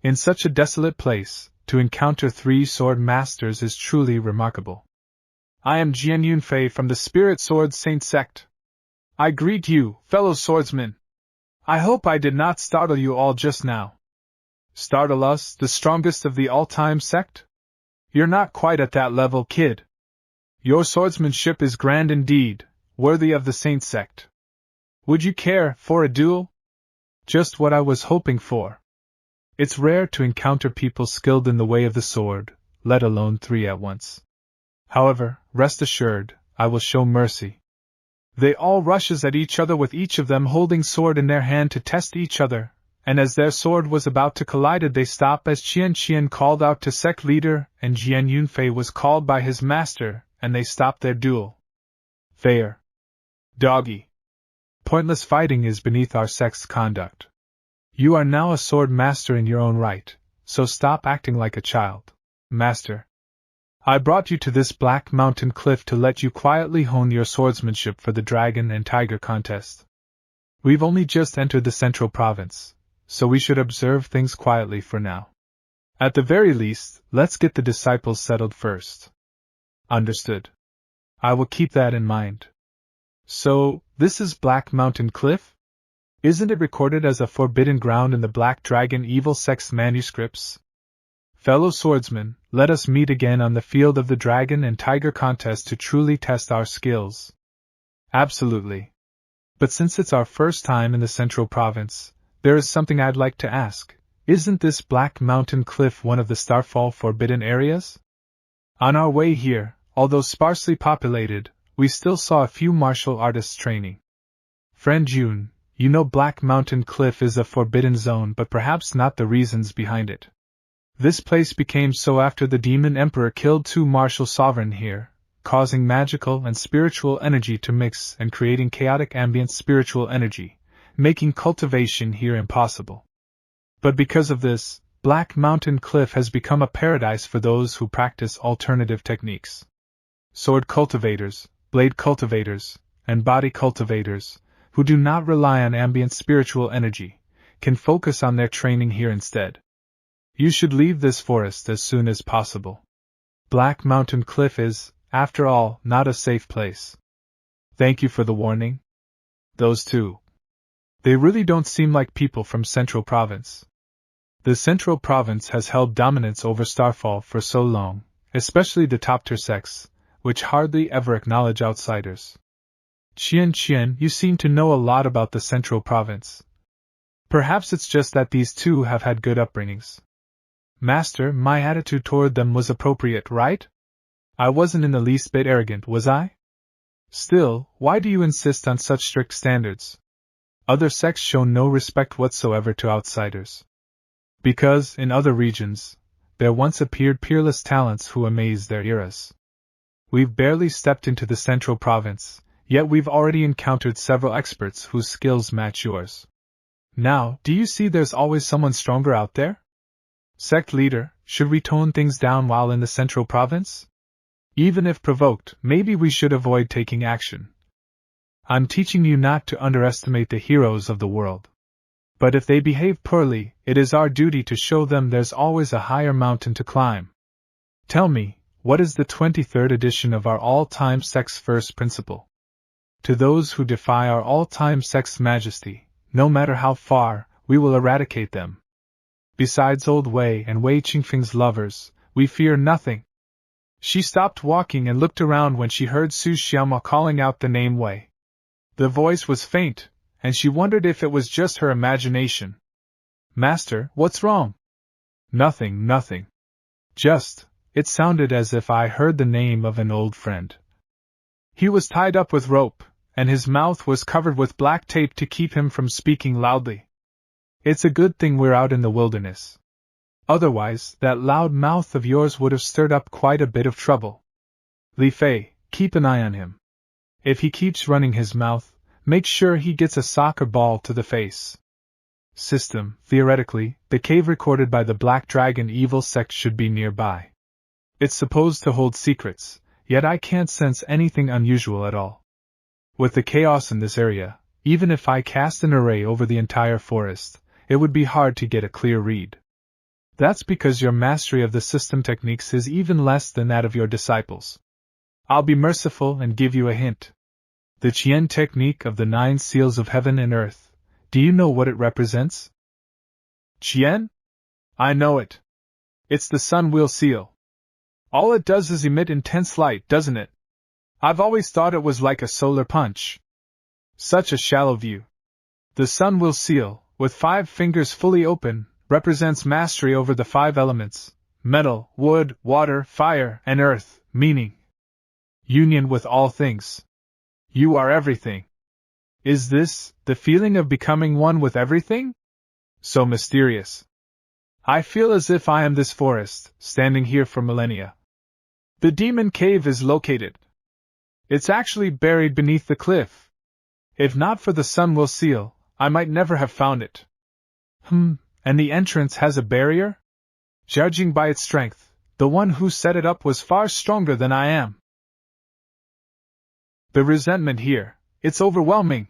In such a desolate place, to encounter 3 sword masters is truly remarkable. I am Jian Yunfei from the Spirit Sword Saint Sect. I greet you, fellow swordsmen. I hope I did not startle you all just now. Startle us, the strongest of the All Time Sect? You're not quite at that level, kid. Your swordsmanship is grand indeed, worthy of the Saint Sect. Would you care for a duel? Just what I was hoping for. It's rare to encounter people skilled in the way of the sword, let alone 3 at once. However, rest assured, I will show mercy. They all rushes at each other with each of them holding sword in their hand to test each other, and as their sword was about to collide they stop as Qian called out to Sect Leader and Jian Yunfei was called by his master, and they stopped their duel. Fair. Doggy. Pointless fighting is beneath our sect's conduct. You are now a sword master in your own right, so stop acting like a child. Master. I brought you to this black mountain cliff to let you quietly hone your swordsmanship for the dragon and tiger contest. We've only just entered the central province, so we should observe things quietly for now. At the very least, let's get the disciples settled first. Understood. I will keep that in mind. So, this is Black Mountain Cliff? Isn't it recorded as a forbidden ground in the Black Dragon Evil Sect's manuscripts? Fellow swordsmen, let us meet again on the field of the Dragon and Tiger contest to truly test our skills. Absolutely. But since it's our first time in the Central Province, there is something I'd like to ask. Isn't this Black Mountain Cliff one of the Starfall forbidden areas? On our way here, although sparsely populated, we still saw a few martial artists training. Friend Jun, you know Black Mountain Cliff is a forbidden zone, but perhaps not the reasons behind it. This place became so after the Demon Emperor killed 2 martial sovereign here, causing magical and spiritual energy to mix and creating chaotic ambient spiritual energy, making cultivation here impossible. But because of this, Black Mountain Cliff has become a paradise for those who practice alternative techniques. Sword cultivators, blade cultivators, and body cultivators, who do not rely on ambient spiritual energy, can focus on their training here instead. You should leave this forest as soon as possible. Black Mountain Cliff is, after all, not a safe place. Thank you for the warning. Those 2. They really don't seem like people from Central Province. The Central Province has held dominance over Starfall for so long, especially the top-tier sects, which hardly ever acknowledge outsiders. Qian, you seem to know a lot about the Central Province. Perhaps it's just that these 2 have had good upbringings. Master, my attitude toward them was appropriate, right? I wasn't in the least bit arrogant, was I? Still, why do you insist on such strict standards? Other sects show no respect whatsoever to outsiders. Because, in other regions, there once appeared peerless talents who amazed their eras. We've barely stepped into the Central Province, yet we've already encountered several experts whose skills match yours. Now, do you see there's always someone stronger out there? Sect Leader, should we tone things down while in the Central Province? Even if provoked, maybe we should avoid taking action. I'm teaching you not to underestimate the heroes of the world. But if they behave poorly, it is our duty to show them there's always a higher mountain to climb. Tell me, what is the 23rd edition of our All Time Sect's first principle? To those who defy our All Time Sect's majesty, no matter how far, we will eradicate them. Besides Old Wei and Wei Qingfeng's lovers, we fear nothing. She stopped walking and looked around when she heard Su Xiaoma calling out the name Wei. The voice was faint, and she wondered if it was just her imagination. Master, what's wrong? Nothing. Just, it sounded as if I heard the name of an old friend. He was tied up with rope, and his mouth was covered with black tape to keep him from speaking loudly. It's a good thing we're out in the wilderness. Otherwise, that loud mouth of yours would have stirred up quite a bit of trouble. Li Fei, keep an eye on him. If he keeps running his mouth, make sure he gets a soccer ball to the face. System, theoretically, the cave recorded by the Black Dragon Evil Sect should be nearby. It's supposed to hold secrets, yet I can't sense anything unusual at all. With the chaos in this area, even if I cast an array over the entire forest, it would be hard to get a clear read. That's because your mastery of the system techniques is even less than that of your disciples. I'll be merciful and give you a hint. The Qian technique of the 9 seals of heaven and earth, do you know what it represents? Qian? I know it. It's the sun wheel seal. All it does is emit intense light, doesn't it? I've always thought it was like a solar punch. Such a shallow view. The sun wheel seal, with 5 fingers fully open, represents mastery over the 5 elements: metal, wood, water, fire, and earth, meaning union with all things. You are everything. Is this the feeling of becoming one with everything? So mysterious. I feel as if I am this forest, standing here for millennia. The demon cave is located. It's actually buried beneath the cliff. If not for the sun will seal, I might never have found it. And the entrance has a barrier? Judging by its strength, the one who set it up was far stronger than I am. The resentment here, it's overwhelming.